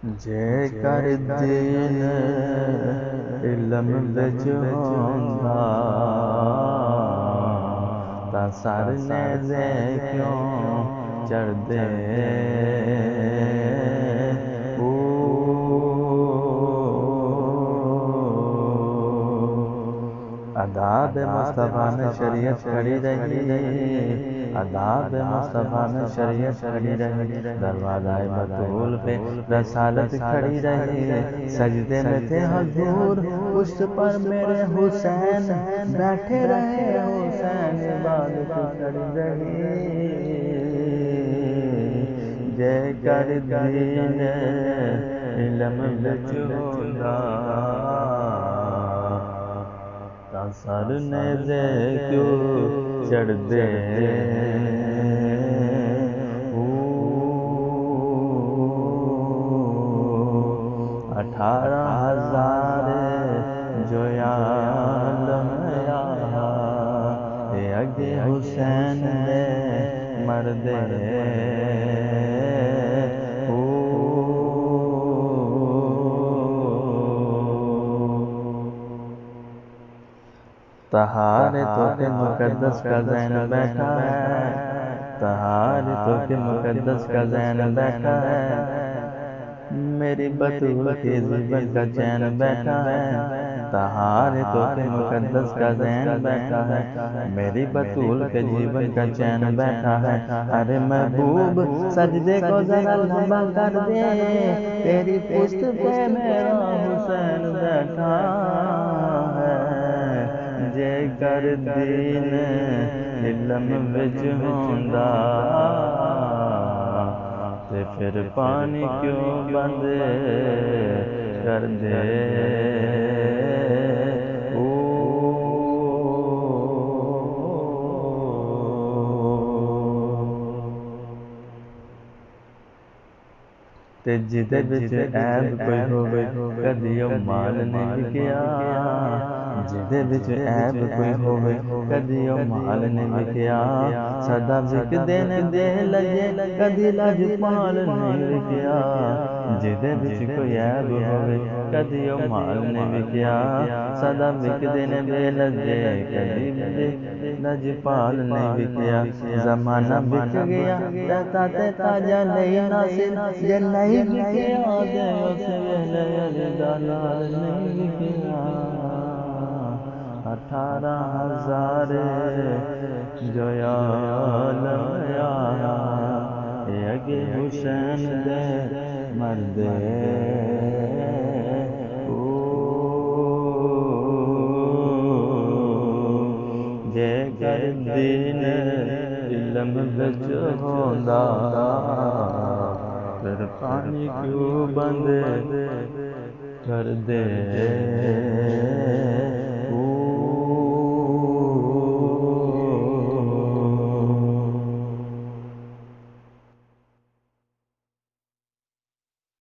جے کر دین علم وچ ہوندا تا سر نیزے کیوں چڑھدے آداب مصطفیٰ میں شریعت کھڑی رہی، آداب مصطفیٰ میں شریعت کھڑی رہی، دروازہ بطول پہ رسالت کھڑی رہی، سجدے میں تھے حضور پشت پر میرے حسین بیٹھے رہے، حسین عبادت کھڑی رہی، جے کر دین علم وچ ہوندا سر نیزے کیوں چڑھدے 18,000 جو عالم اے اگے حسین دے مردے تہارے تو کے مقدس کا زین بیٹھا ہے، تہارے تو کے مقدس کا زین بیٹھا ہے، میری بطول کے زیبن کا چین بیٹھا ہے، تہارے تو کے مقدس کا زین بیٹھا ہے، میری بطول کے جیون کا چین بیٹھا ہے، ارے محبوب سجدے کو ذرا لمبا کر دے، تیری پشت پہ میرا حسین بیٹھا ہے، جے کر دین علم وچ ہوندا تے پھر پانی کیوں بند کر دے تے جدے وچ عیب کوئی ہووے کدی او مال نہیں وکیا، جدے وچ عیب کوئی ہووے کدی او مال نہیں وکیا، سدا وکدے نے بے لجے کدی لجپال نہیں وکیا، جدے وچ کوئی عیب ہووے کدی او مال نہیں وکیا، سدا وکدے نے بے لجے کدی لجپال نہیں وکیا، زمانہ وک گیا رہتا تے تاجا نہیں ناصر، جے نہیں وکیا تے اس ویلے علی دا لال نہیں وکیا، 18,000 جو عالم اے اگے حسین دے مردے جے کر دین علم وچ ہوندا پھر پانی کیوں بند کر دے